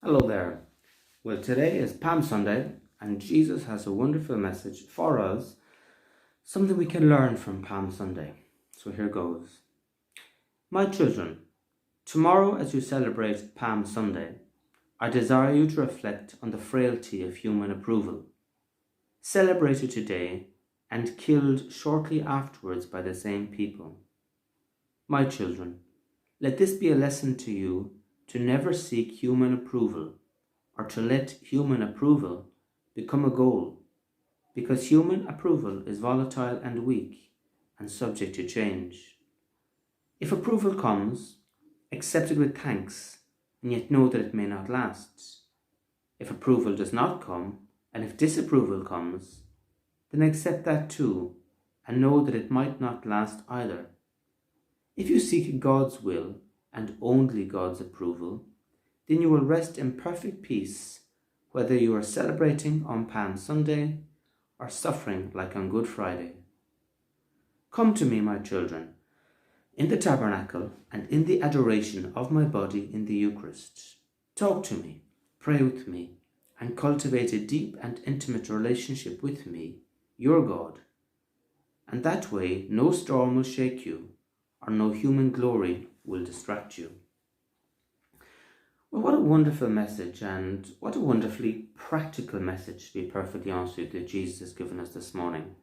Hello there. Well, today is Palm Sunday, and Jesus has a wonderful message for us, something we can learn from Palm Sunday. So here goes. My children, tomorrow as you celebrate Palm Sunday, I desire you to reflect on the frailty of human approval, celebrated today and killed shortly afterwards by the same people. My children, let this be a lesson to you to never seek human approval or to let human approval become a goal, because human approval is volatile and weak and subject to change. If approval comes, accept it with thanks, and yet know that it may not last. If approval does not come, and if disapproval comes, then accept that too, and know that it might not last either. If you seek God's will and only God's approval, then you will rest in perfect peace, whether you are celebrating on Palm Sunday or suffering like on Good Friday. Come to me, my children, in the tabernacle and in the adoration of my body in the Eucharist. Talk to me, pray with me, and cultivate a deep and intimate relationship with me, your God. And that way no storm will shake you, or no human glory will distract you. Well, what a wonderful message, and what a wonderfully practical message, to be perfectly honest with you, that Jesus has given us this morning.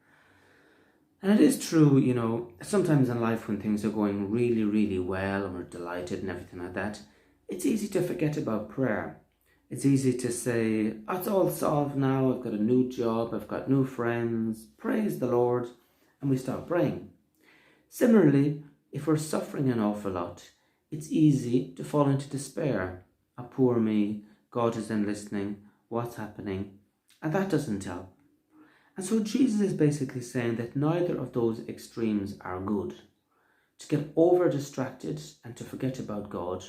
And it is true, sometimes in life when things are going really, really well and we're delighted and everything like that, it's easy to forget about prayer. It's easy to say, oh, it's all solved now, I've got a new job, I've got new friends, praise the Lord, and we stop praying. Similarly, if we're suffering an awful lot, it's easy to fall into despair. Oh, poor me, God isn't listening, what's happening? And that doesn't help. And so Jesus is basically saying that neither of those extremes are good. To get over distracted and to forget about God,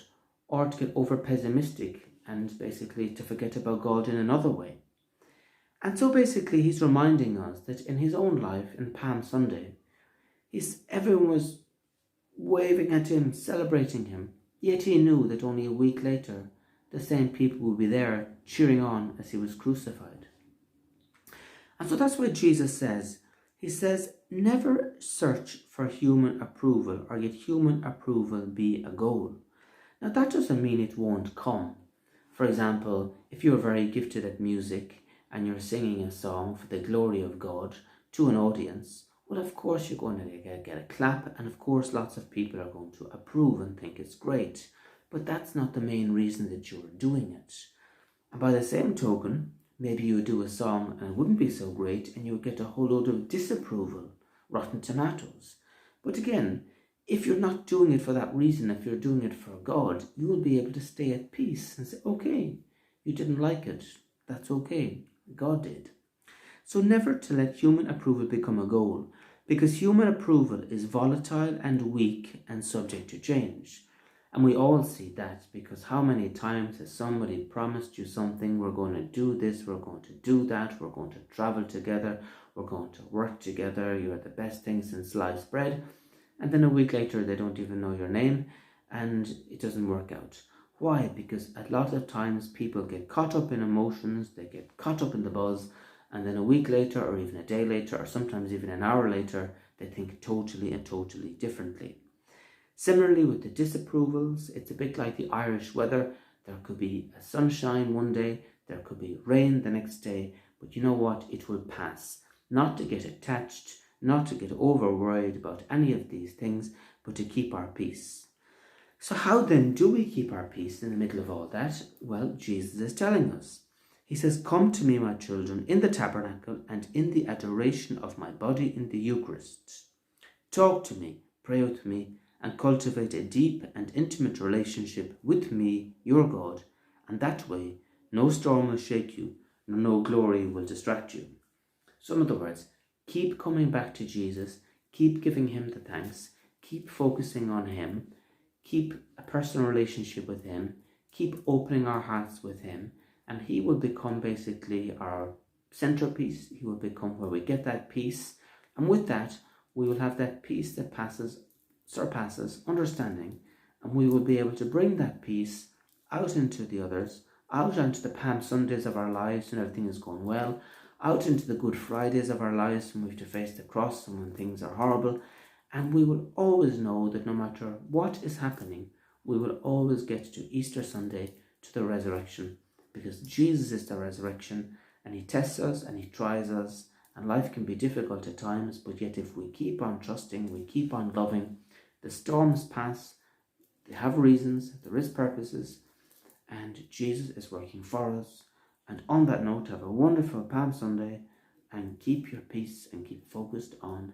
or to get over pessimistic and basically to forget about God in another way. And so basically he's reminding us that in his own life, in Palm Sunday, everyone was waving at him, celebrating him, yet he knew that only a week later the same people would be there cheering on as he was crucified. And so that's what Jesus says. He says, never search for human approval or let human approval be a goal. Now that doesn't mean it won't come. For example, if you're very gifted at music and you're singing a song for the glory of God to an audience, well, of course you're going to get a clap, and of course lots of people are going to approve and think it's great. But that's not the main reason that you're doing it. And by the same token, maybe you would do a song and it wouldn't be so great and you would get a whole load of disapproval, rotten tomatoes. But again, if you're not doing it for that reason, if you're doing it for God, you will be able to stay at peace and say, okay, you didn't like it, that's okay, God did. So never to let human approval become a goal, because human approval is volatile and weak and subject to change. And we all see that, because how many times has somebody promised you something, we're going to do this, we're going to do that, we're going to travel together, we're going to work together, you're the best thing since sliced bread, and then a week later they don't even know your name and it doesn't work out. Why? Because a lot of times people get caught up in emotions, they get caught up in the buzz, and then a week later or even a day later or sometimes even an hour later, they think totally and totally differently. Similarly with the disapprovals, it's a bit like the Irish weather. There could be a sunshine one day, there could be rain the next day, but you know what? It will pass. Not to get attached, not to get over worried about any of these things, but to keep our peace. So how then do we keep our peace in the middle of all that? Well, Jesus is telling us. He says, come to me, my children, in the tabernacle and in the adoration of my body in the Eucharist. Talk to me, pray with me, and cultivate a deep and intimate relationship with me, your God, and that way no storm will shake you, no glory will distract you. So in other words, keep coming back to Jesus, keep giving him the thanks, keep focusing on him, keep a personal relationship with him, keep opening our hearts with him, and he will become basically our centerpiece. He will become where we get that peace, and with that we will have that peace that surpasses understanding, and we will be able to bring that peace out into the others, out onto the Palm Sundays of our lives when everything is going well, out into the Good Fridays of our lives when we have to face the cross and when things are horrible. And we will always know that no matter what is happening, we will always get to Easter Sunday, to the resurrection, because Jesus is the resurrection, and he tests us and he tries us, and life can be difficult at times, but yet if we keep on trusting, we keep on loving, the storms pass, they have reasons, there is purposes, and Jesus is working for us. And on that note, have a wonderful Palm Sunday, and keep your peace and keep focused on